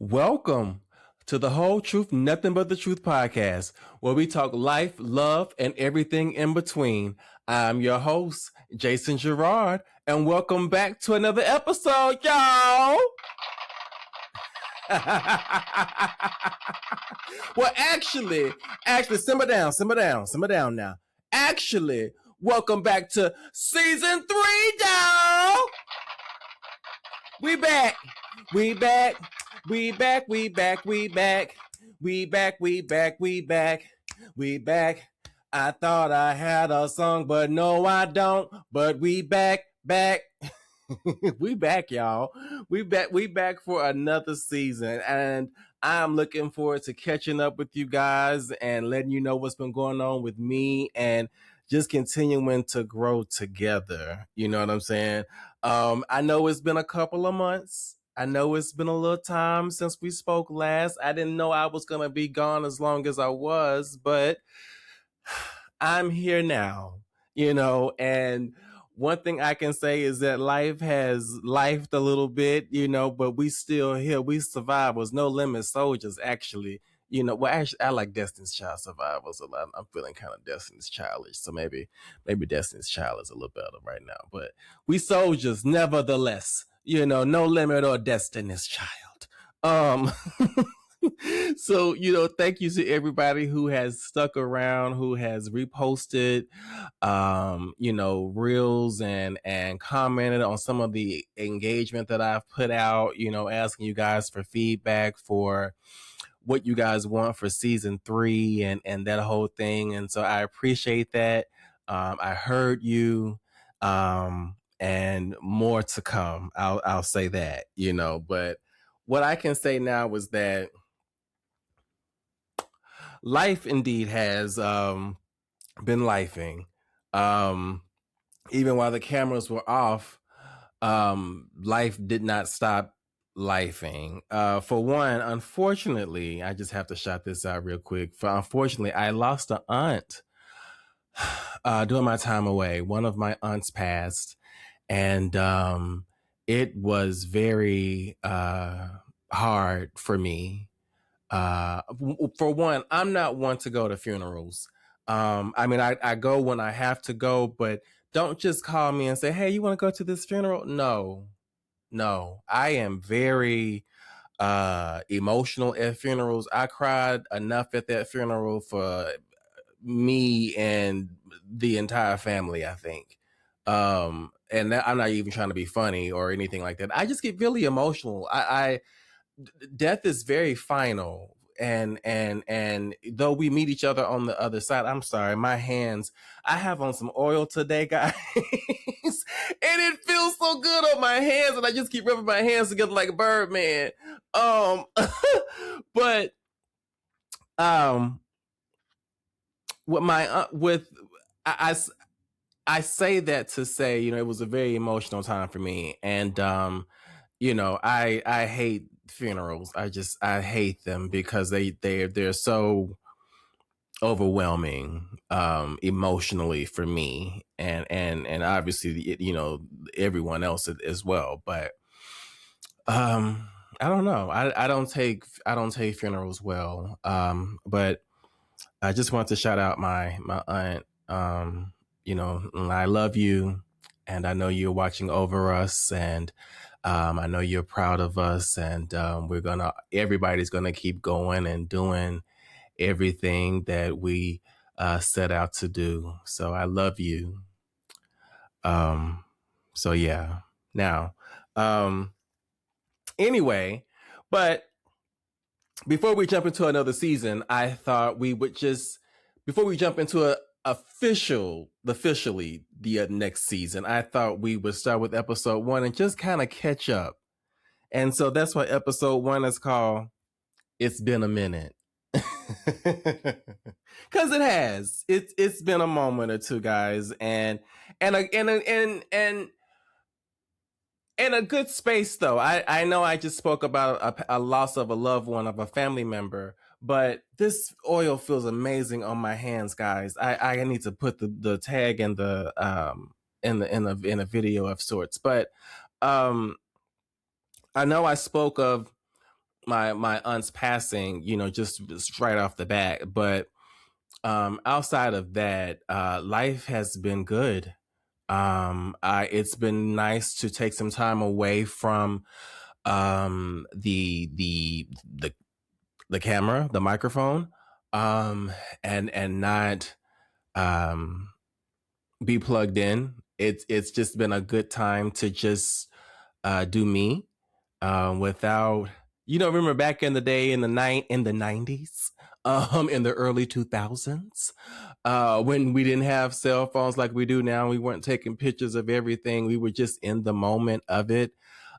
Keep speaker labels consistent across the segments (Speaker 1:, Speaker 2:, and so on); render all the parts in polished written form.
Speaker 1: Welcome to the Whole Truth, Nothing But the Truth podcast, where we talk life, love, and everything in between. I'm your host, Jason Gerard, and welcome back to another episode, y'all. Well, actually, simmer down now. Actually, welcome back to season 3, y'all. We back. We back. We back. We back. We back. We back. We back. We back. We back. I thought I had a song, but no, I don't. But we back. We back, y'all. We back for another season. And I'm looking forward to catching up with you guys and letting you know what's been going on with me and just continuing to grow together. You know what I'm saying? I know it's been a couple of months. I know it's been a little time since we spoke last. I didn't know I was going to be gone as long as I was, but I'm here now, and one thing I can say is that life has lifed a little bit, but we still here. We survivors, no limit soldiers, actually. Actually, I like Destiny's Child survivors a lot. I'm feeling kind of Destiny's Childish, so maybe Destiny's Child is a little better right now. But we soldiers, nevertheless, no limit or Destiny's Child. Um, so thank you to everybody who has stuck around, who has reposted reels and commented on some of the engagement that I've put out, asking you guys for feedback for what you guys want for season 3 and that whole thing. And so I appreciate that. I heard you, and more to come. I'll say that, but what I can say now is that life indeed has been lifing. Even while the cameras were off, life did not stop lifing. For one, unfortunately, I just have to shout this out real quick. Unfortunately, I lost an aunt during my time away. One of my aunts passed, and it was very hard for me. For one, I'm not one to go to funerals. I go when I have to go, but don't just call me and say, "Hey, you want to go to this funeral?" No, I am very emotional at funerals. I cried enough at that funeral for me and the entire family, I think. And I'm not even trying to be funny or anything like that. I just get really emotional. Death is very final, and though we meet each other on the other side. I'm sorry, my hands, I have on some oil today, guys. And it feels so good on my hands, and I just keep rubbing my hands together like a bird, man. But what my with I say that to say, it was a very emotional time for me, and I hate funerals. I hate them because they're so overwhelming emotionally for me, and obviously everyone else as well. But I don't know. I don't take funerals well. But I just want to shout out my aunt. I love you, and I know you're watching over us, and I know you're proud of us, and everybody's gonna keep going and doing everything that we set out to do. So I love you. So yeah. Now, anyway, but before we jump into another season, I thought we would just, before we jump into officially the next season, I thought we would start with episode 1 and just kind of catch up. And so that's why episode 1 is called "It's Been a Minute." Because it has. It's been a moment or two, guys, and a good space, though. I know I just spoke about a loss of a loved one, of a family member, but this oil feels amazing on my hands, guys. I need to put the tag in the in a video of sorts, but I know I spoke of my aunt's passing, just right off the bat. But outside of that, life has been good. It's been nice to take some time away from the camera, the microphone, and not um be plugged in. It's just been a good time to just do me, without, remember back in the day, in the 90s, in the early 2000s, when we didn't have cell phones like we do now. We weren't taking pictures of everything. We were just in the moment of it.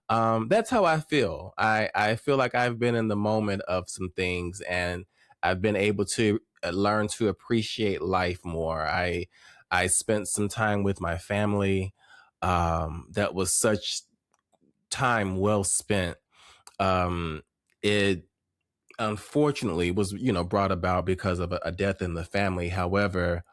Speaker 1: That's how I feel. I feel like I've been in the moment of some things, and I've been able to learn to appreciate life more. I spent some time with my family. That was such time well spent. It unfortunately was, brought about because of a death in the family. However,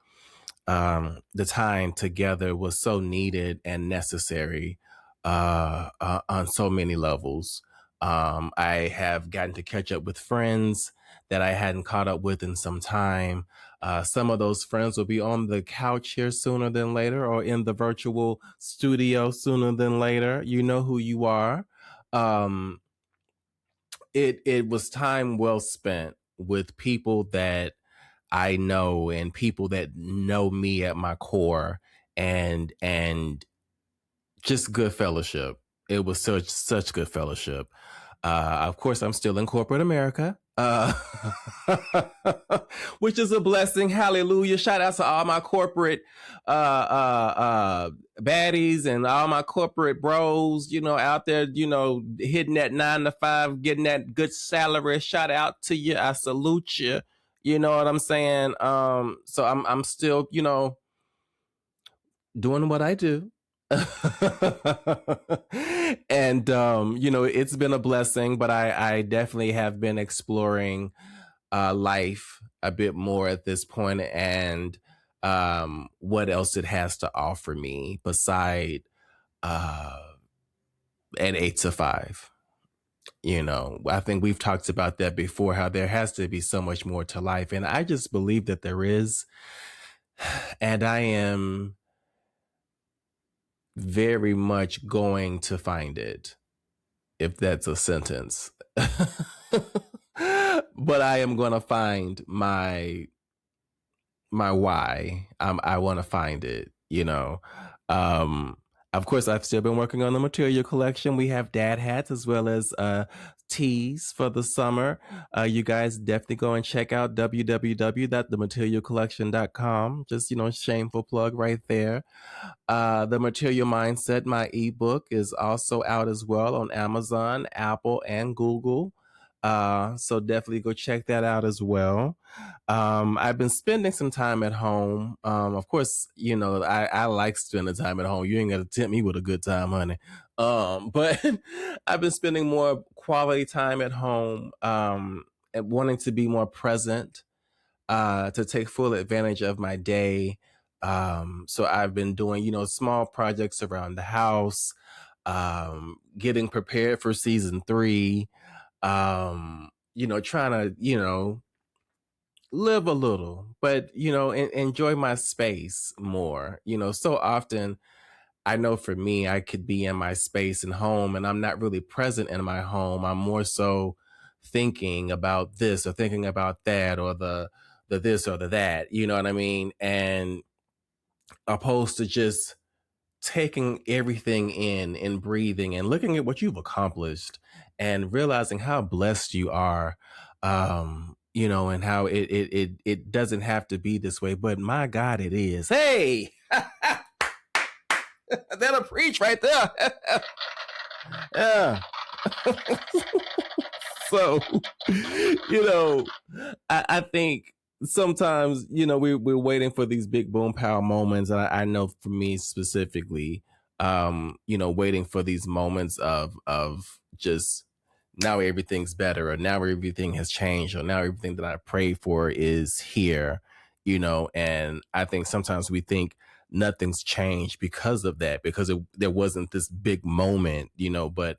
Speaker 1: the time together was so needed and necessary, on so many levels. I have gotten to catch up with friends that I hadn't caught up with in some time. Some of those friends will be on the couch here sooner than later, or in the virtual studio sooner than later. You know who you are. Um, it was time well spent with people that I know, and people that know me at my core, and just good fellowship. It was such good fellowship. Of course, I'm still in corporate America, which is a blessing. Hallelujah! Shout out to all my corporate baddies and all my corporate bros. Out there, hitting that 9 to 5, getting that good salary. Shout out to you. I salute you. You know what I'm saying? So I'm still, doing what I do. And it's been a blessing, but I definitely have been exploring life a bit more at this point, and what else it has to offer me beside uh an 8 to 5. I think we've talked about that before, how there has to be so much more to life, and I just believe that there is. And I am very much going to find it, if that's a sentence. But I am going to find my why. I want to find it, of course, I've still been working on the material collection. We have dad hats as well as tees for the summer. You guys definitely go and check out www.thematerialcollection.com. Just, shameful plug right there. The Material Mindset, my ebook, is also out as well on Amazon, Apple, and Google. So definitely go check that out as well. I've been spending some time at home. Of course, I like spending time at home. You ain't got to tempt me with a good time, honey. But I've been spending more quality time at home, and wanting to be more present, to take full advantage of my day. So I've been doing, small projects around the house, getting prepared for season 3, trying to, live a little, but, enjoy my space more. So often I know for me, I could be in my space and home, and I'm not really present in my home. I'm more so thinking about this or thinking about that, or the this or the that, you know what I mean? And opposed to just taking everything in and breathing and looking at what you've accomplished and realizing how blessed you are, and how it doesn't have to be this way, but my God, it is. Hey, that'll preach right there. Yeah. So, I think sometimes, we're waiting for these big boom power moments. And I know for me specifically, waiting for these moments of just, now everything's better, or now everything has changed, or now everything that I prayed for is here, and I think sometimes we think nothing's changed because of that, because there wasn't this big moment, but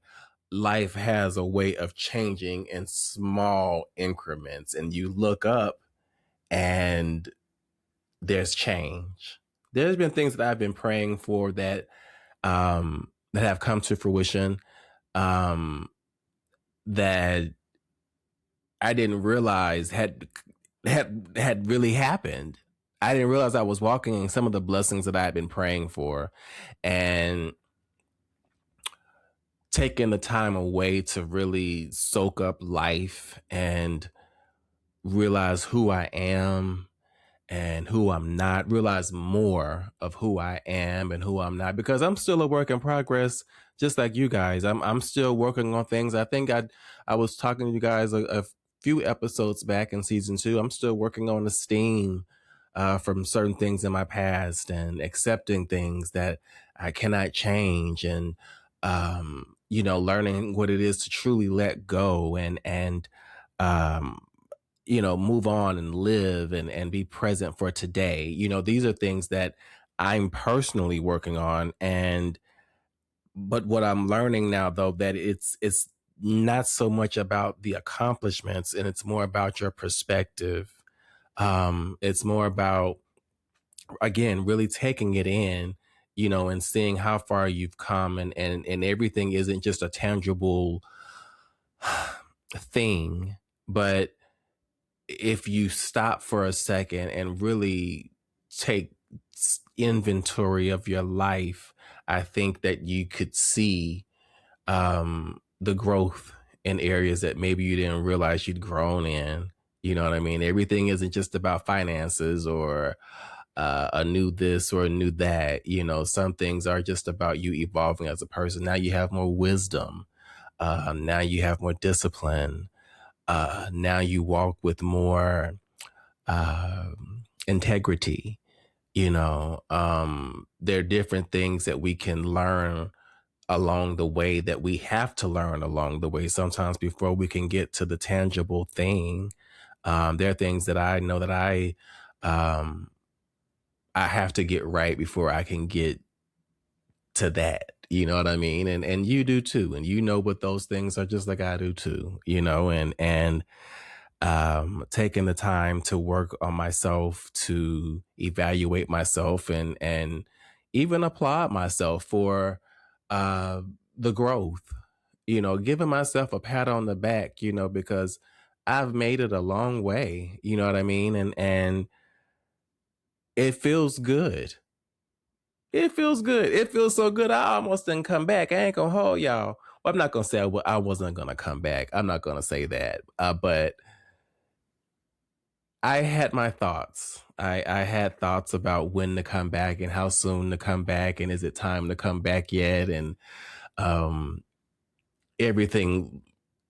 Speaker 1: life has a way of changing in small increments, and you look up and there's change. There's been things that I've been praying for that have come to fruition, that I didn't realize had really happened. I didn't realize I was walking in some of the blessings that I had been praying for, and taking the time away to really soak up life and realize who I am and who I'm not, realize more of who I am and who I'm not, because I'm still a work in progress, just like you guys. I'm still working on things. I think I was talking to you guys a few episodes back in season 2. I'm still working on the steam from certain things in my past and accepting things that I cannot change, and learning what it is to truly let go and um, move on and live and be present for today. These are things that I'm personally working on. But what I'm learning now, though, that it's not so much about the accomplishments, and it's more about your perspective. It's more about, again, really taking it in, and seeing how far you've come, and everything isn't just a tangible thing, but if you stop for a second and really take inventory of your life, I think that you could see the growth in areas that maybe you didn't realize you'd grown in. You know what I mean? Everything isn't just about finances or a new this or a new that. Some things are just about you evolving as a person. Now you have more wisdom. Now you have more discipline. Now you walk with more integrity. There are different things that we can learn along the way, that we have to learn along the way sometimes before we can get to the tangible thing. There are things that I know that um, I have to get right before I can get to that. You know what I mean? And you do too. And what those things are, just like I do too, and taking the time to work on myself, to evaluate myself, and even applaud myself for uh, the growth. Giving myself a pat on the back. Because I've made it a long way. You know what I mean? And it feels good. It feels good. It feels so good. I almost didn't come back. I ain't gonna hold y'all. Well, I'm not gonna say I wasn't gonna come back. I'm not gonna say that. But I had my thoughts. I had thoughts about when to come back and how soon to come back, and is it time to come back yet? And um, everything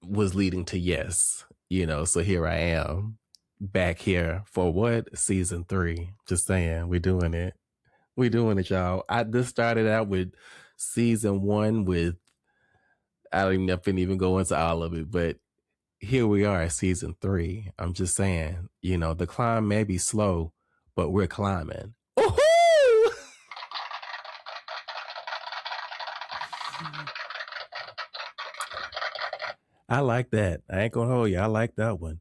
Speaker 1: was leading to yes. So here I am, back here for what? Season 3. Just saying, we're doing it. We doing it, y'all. I just started out with season 1 with, I don't even go into all of it, but here we are at season 3. I'm just saying, the climb may be slow, but we're climbing. Woohoo! I like that. I ain't gonna hold you. I like that one.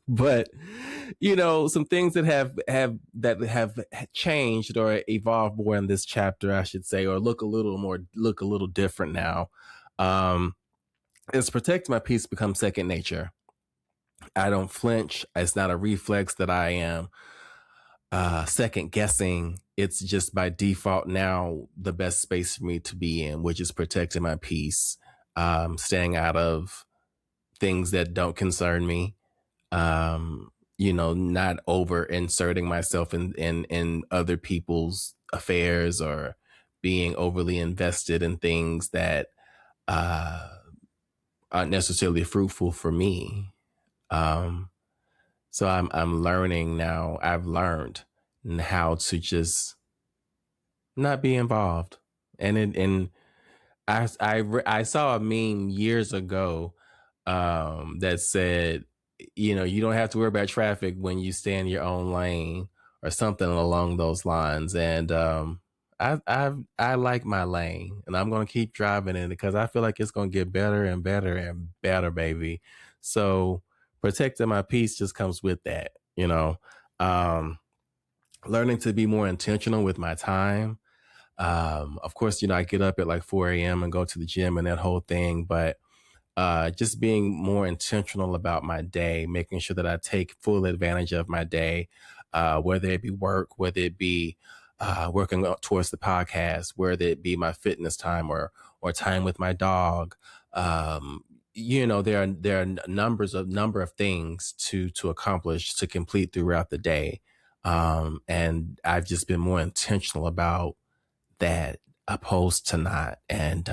Speaker 1: But some things that have changed or evolved more in this chapter, I should say, or look a little different now. Is protect my peace become second nature. I don't flinch. It's not a reflex that I am second guessing. It's just by default now the best space for me to be in, which is protecting my peace, staying out of things that don't concern me, not over inserting myself in other people's affairs, or being overly invested in things that aren't necessarily fruitful for me. So I'm learning now. I've learned how to just not be involved. And I saw a meme years ago that said, you don't have to worry about traffic when you stay in your own lane, or something along those lines. And I like my lane, and I'm gonna keep driving in it because I feel like it's gonna get better and better and better, baby. So protecting my peace just comes with that, you know. Um, Learning to be more intentional with my time. Of course, I get up at like 4 a.m. and go to the gym and that whole thing, but just being more intentional about my day, making sure that I take full advantage of my day, whether it be work, whether it be working towards the podcast, whether it be my fitness time or time with my dog. There are number of things to accomplish, to complete throughout the day, and I've just been more intentional about that opposed to not, and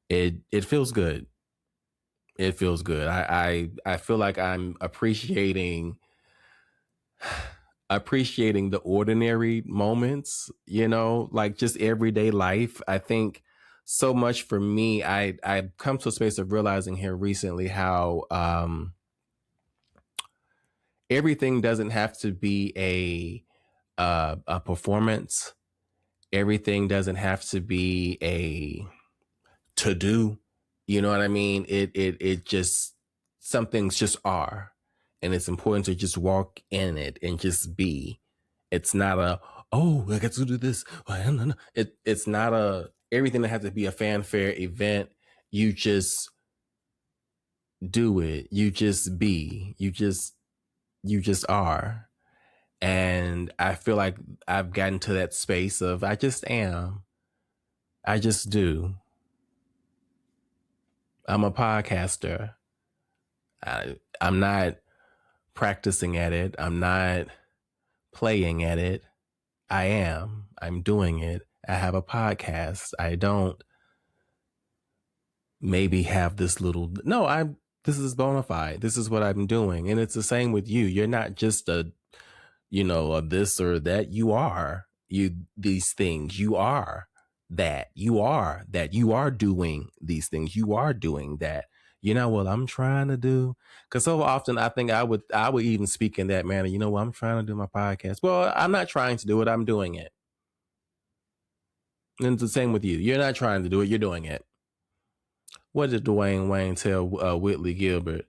Speaker 1: it feels good. It feels good. I feel like I'm appreciating the ordinary moments, like just everyday life. I think so much for me, I've come to a space of realizing here recently how everything doesn't have to be a performance. Everything doesn't have to be a to do. You know what I mean? It just, some things just are. And it's important to just walk in it and just be. It's not oh, I got to do this. No. It's not everything that has to be a fanfare event. You just do it. You just be. You just are. And I feel like I've gotten to that space of I just am. I just do. I'm a podcaster. I'm not practicing at it. I'm not playing at it. I am. I'm doing it. I have a podcast. I don't maybe have this little, no, this is bona fide. This is what I'm doing. And it's the same with you. You're not just a this or that. You are these things. You are that. You are that. You are doing these things. You are doing that. You know what I'm trying to do? Because so often I think I would even speak in that manner. You know what? I'm trying to do my podcast. Well, I'm not trying to do it. I'm doing it. And it's the same with you. You're not trying to do it. You're doing it. What did Dwayne Wayne tell Whitley Gilbert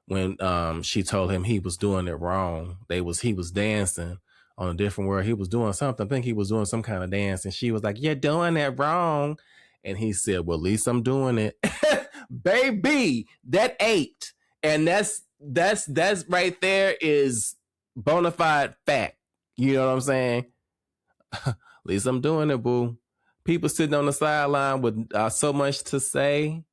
Speaker 1: when she told him he was doing it wrong? He was dancing on a different word. He was doing something. I think he was doing some kind of dance, and she was like, "You're doing it wrong." And he said, "Well, at least I'm doing it." Baby, that ate. And that's right there is bona fide fact. You know what I'm saying? At least I'm doing it, boo. People sitting on the sideline with so much to say,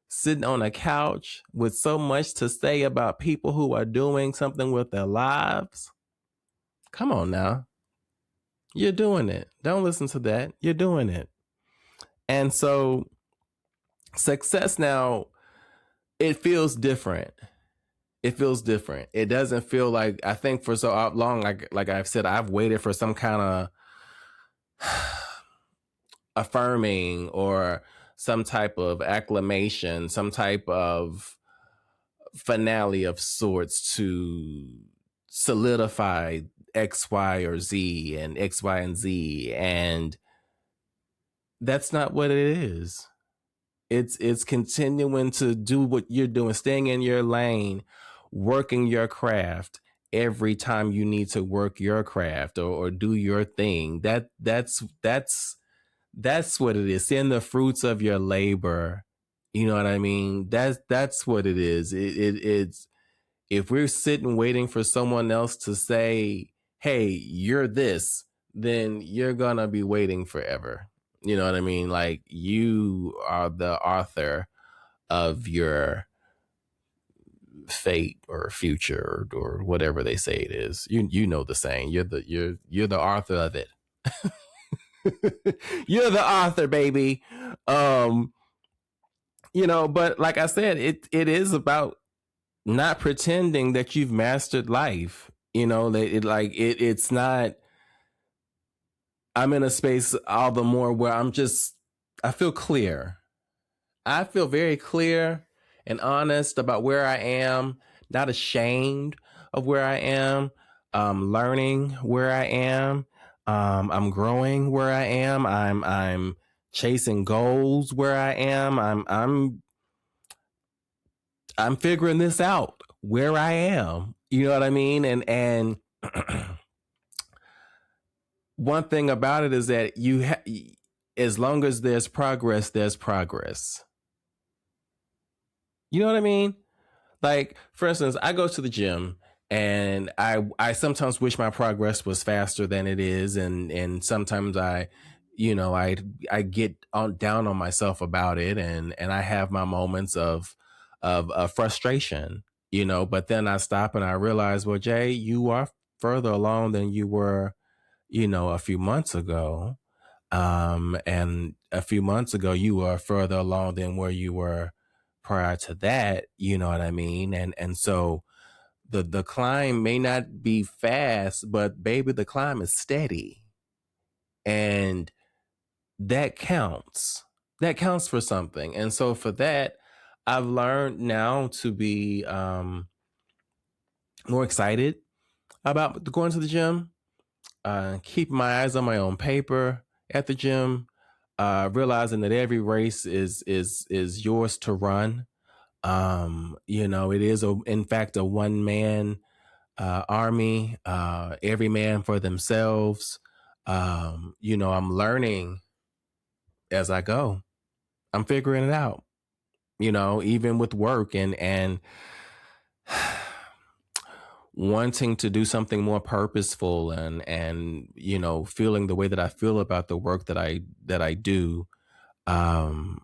Speaker 1: sitting on a couch with so much to say about people who are doing something with their lives. Come on now. You're doing it. Don't listen to that. You're doing it. And so success now, it feels different. It feels different. It doesn't feel like, I think for so long, like I've said, I've waited for some kind of affirming or some type of acclamation, some type of finale of sorts to solidify X, Y, or Z and X, Y, and Z. And that's not what it is. It's continuing to do what you're doing, staying in your lane, working your craft every time you need to work your craft or do your thing. That's what it is. Seeing the fruits of your labor. You know what I mean? That's what it is. It's, if we're sitting waiting for someone else to say, "Hey, you're this," then you're gonna be waiting forever. You know what I mean? Like, you are the author of your fate or future or whatever they say it is. You know the saying. You're the author of it. You're the author, baby. But like I said, it is about not pretending that you've mastered life. It's not. I'm in a space all the more where I feel clear. I feel very clear and honest about where I am, not ashamed of where I am, learning where I am, I'm growing where I am. I'm chasing goals where I am. I'm figuring this out where I am. You know what I mean? And one thing about it is that as long as there's progress, there's progress. You know what I mean? Like, for instance, I go to the gym and I sometimes wish my progress was faster than it is, and sometimes I get down on myself about it, and I have my moments of frustration, but then I stop and I realize, well, Jay, you are further along than you were, a few months ago. And a few months ago, you were further along than where you were prior to that. You know what I mean? And so the climb may not be fast, but baby, the climb is steady, and that counts. That counts for something. And so for that, I've learned now to be more excited about going to the gym. Keep my eyes on my own paper at the gym, realizing that every race is yours to run. It is in fact a one man army, every man for themselves. I'm learning as I go. I'm figuring it out. Even with work and wanting to do something more purposeful and feeling the way that I feel about the work that I do. I'm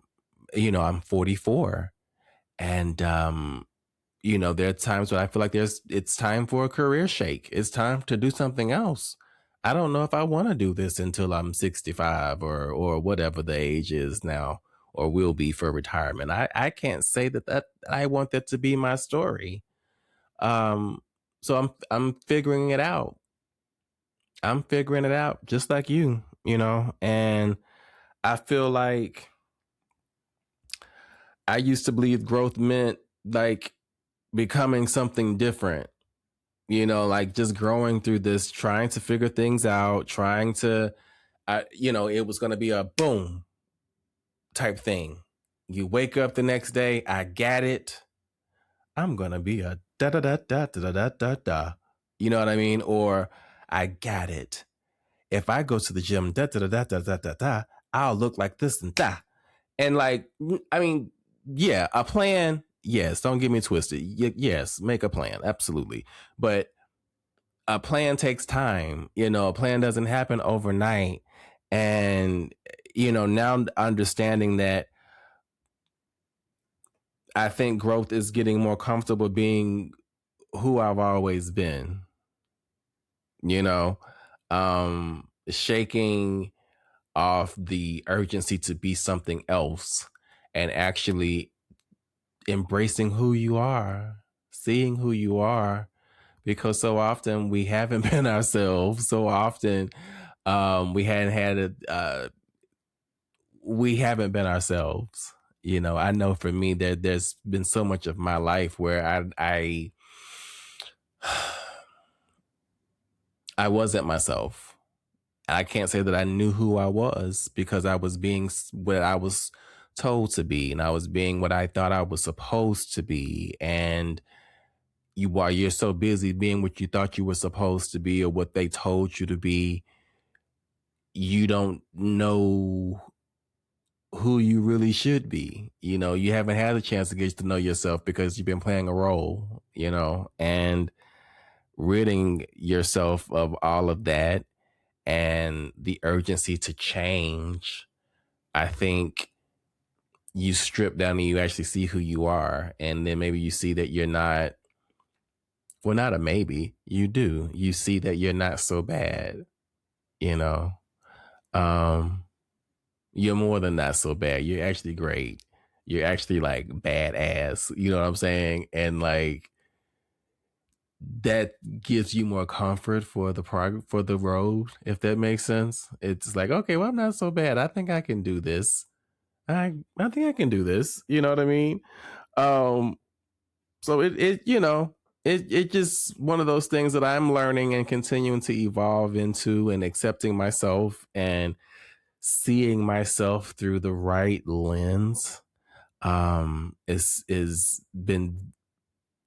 Speaker 1: 44, and there are times when I feel like it's time for a career shake. It's time to do something else. I don't know if I want to do this until I'm 65 or whatever the age is now or will be for retirement. I can't say that I want that to be my story. So I'm figuring it out. I'm figuring it out just like you, and I feel like I used to believe growth meant like becoming something different, like just growing through this, trying to figure things out, it was going to be a boom type thing. You wake up the next day, I got it. I'm going to be a da da da da da da da da. You know what I mean? Or I got it. If I go to the gym, da da da da da da da, I'll look like this and that. And like, I mean, yeah, a plan. Yes, don't get me twisted. Yes, make a plan, absolutely. But a plan takes time. A plan doesn't happen overnight. And now understanding that, I think growth is getting more comfortable being who I've always been. Shaking off the urgency to be something else and actually embracing who you are, seeing who you are, because so often we haven't been ourselves. So often we haven't been ourselves. I know for me that there's been so much of my life where I wasn't myself. I can't say that I knew who I was because I was being what I was told to be, and I was being what I thought I was supposed to be. And while you're so busy being what you thought you were supposed to be or what they told you to be, you don't know who you really should be. You haven't had a chance to get to know yourself because you've been playing a role, and ridding yourself of all of that and the urgency to change. I think you strip down and you actually see who you are. And then maybe you see that you're not, well, not a maybe, you do. You see that you're not so bad, you know? Um, you're more than not so bad. You're actually great. You're actually like badass. You know what I'm saying? And like that gives you more comfort for for the road, if that makes sense. It's like, okay, well, I'm not so bad. I think I can do this. I think I can do this. You know what I mean? Um, so it it just one of those things that I'm learning and continuing to evolve into, and accepting myself and seeing myself through the right lens is been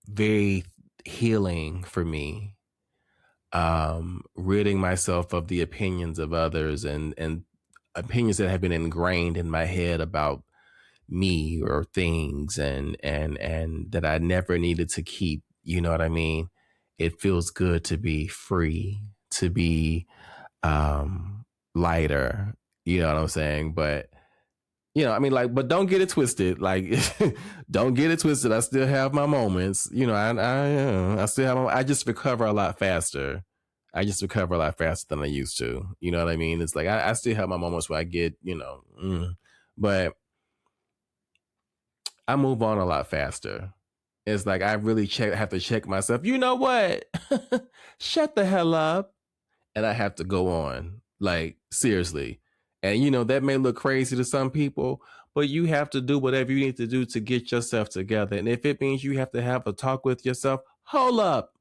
Speaker 1: very healing for me. Ridding myself of the opinions of others, and opinions that have been ingrained in my head about me or things, and that I never needed to keep. You know what I mean? It feels good to be free, to be lighter. You know what I'm saying? But I mean, like, but don't get it twisted. Like, don't get it twisted. I still have my moments. I still have. I just recover a lot faster. I just recover a lot faster than I used to. You know what I mean? It's like I still have my moments where I get, but I move on a lot faster. It's like I really have to check myself. You know what? Shut the hell up. And I have to go on. Like, seriously. And that may look crazy to some people, but you have to do whatever you need to do to get yourself together. And if it means you have to have a talk with yourself, hold up.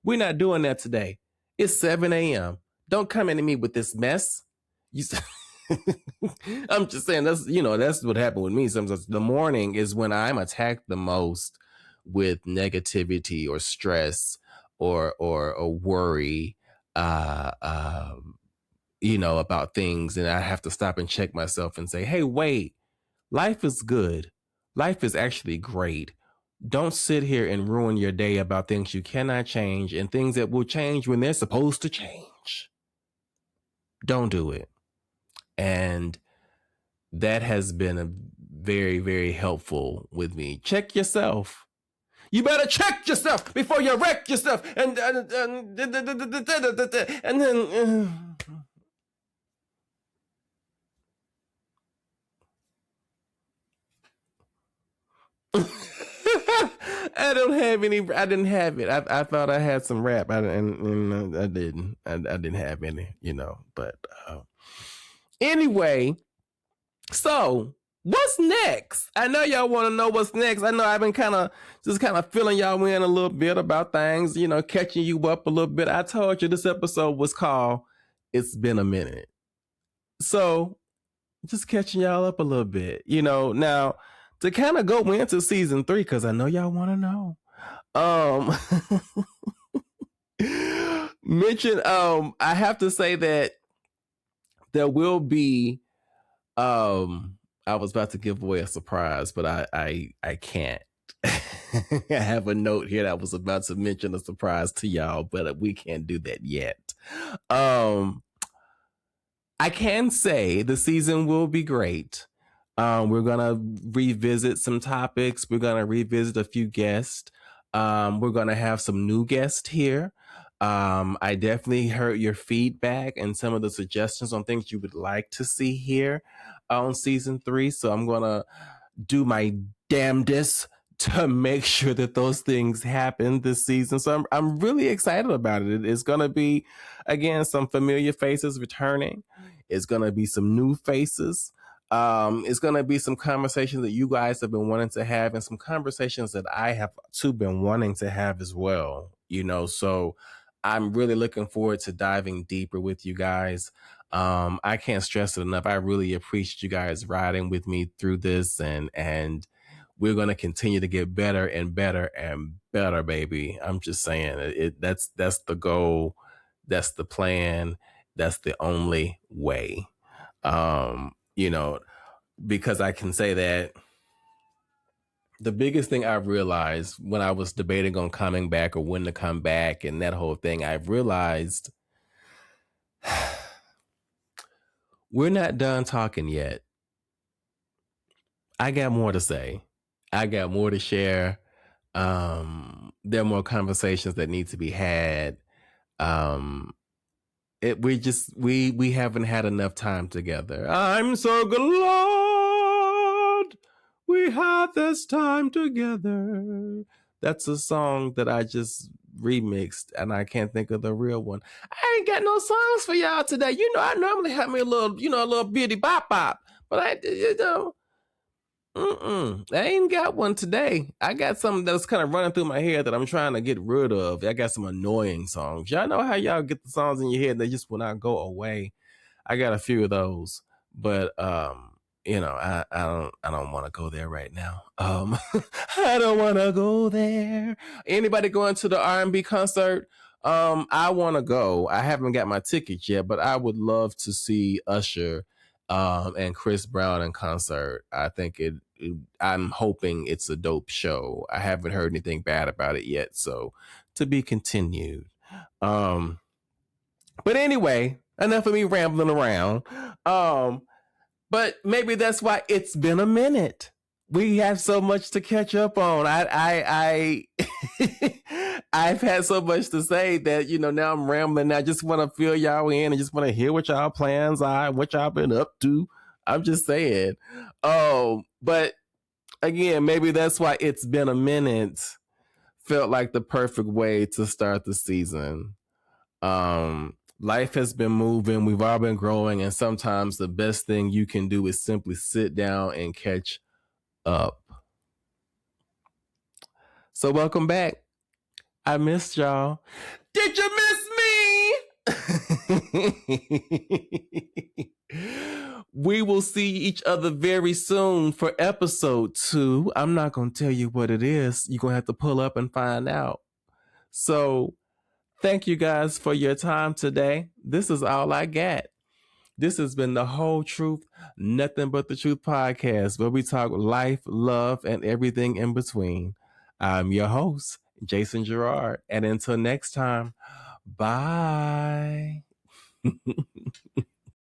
Speaker 1: We're not doing that today. It's 7 a.m. Don't come into me with this mess. I'm just saying that's what happened with me. Sometimes the morning is when I'm attacked the most with negativity or stress or worry, about things, and I have to stop and check myself and say, hey, wait, life is good. Life is actually great. Don't sit here and ruin your day about things you cannot change and things that will change when they're supposed to change. Don't do it. And that has been a very, very helpful with me. Check yourself. You better check yourself before you wreck yourself. And then I don't have any. I didn't have it. I thought I had some rap, and I didn't. I didn't have any, But anyway, so what's next? I know y'all want to know what's next. I know I've been kind of filling y'all in a little bit about things, catching you up a little bit. I told you this episode was called "It's Been a Minute," so just catching y'all up a little bit. Now to kind of go into season 3, because I know y'all want to know. I have to say that there will be I was about to give away a surprise, but I can't. I have a note here that I was about to mention a surprise to y'all, but we can't do that yet. I can say the season will be great. We're gonna revisit some topics. We're gonna revisit a few guests. We're gonna have some new guests here. I definitely heard your feedback and some of the suggestions on things you would like to see here on season 3. So I'm gonna do my damnedest to make sure that those things happen this season. So I'm really excited about it. It's gonna be, again, some familiar faces returning. It's gonna be some new faces. It's going to be some conversations that you guys have been wanting to have, and some conversations that I have too been wanting to have as well, so I'm really looking forward to diving deeper with you guys. I can't stress it enough. I really appreciate you guys riding with me through this, and we're going to continue to get better and better and better, baby. I'm just saying that's the goal. That's the plan. That's the only way. Because I can say that the biggest thing I've realized when I was debating on coming back or when to come back and that whole thing, I've realized we're not done talking yet. I got more to say. I got more to share. There are more conversations that need to be had. We haven't had enough time together. I'm so glad we had this time together. That's a song that I just remixed, and I can't think of the real one. I ain't got no songs for y'all today. I normally have me a little bitty bop bop, but I ain't got one today. I got something that's kind of running through my head that I'm trying to get rid of. I got some annoying songs. Y'all know how y'all get the songs in your head that just will not go away. I got a few of those, but I don't want to go there right now. I don't want to go there. Anybody going to the R&B concert? I want to go. I haven't got my tickets yet, but I would love to see Usher and Chris Brown in concert. I think I'm hoping it's a dope show. I haven't heard anything bad about it yet, so to be continued. But anyway, enough of me rambling around. But maybe that's why it's been a minute. We have so much to catch up on. I've had so much to say that now I'm rambling. I just want to fill y'all in and just want to hear what y'all plans are, what y'all been up to. I'm just saying. Oh, but again, maybe that's why it's been a minute. Felt like the perfect way to start the season. Life has been moving. We've all been growing, and sometimes the best thing you can do is simply sit down and catch up. So welcome back. I missed y'all. Did you miss me? We will see each other very soon for episode 2. I'm not going to tell you what it is. You're going to have to pull up and find out. So thank you guys for your time today. This is all I got. This has been the Whole Truth, Nothing But the Truth podcast, where we talk life, love, and everything in between. I'm your host, Jason Gerard. And until next time, bye.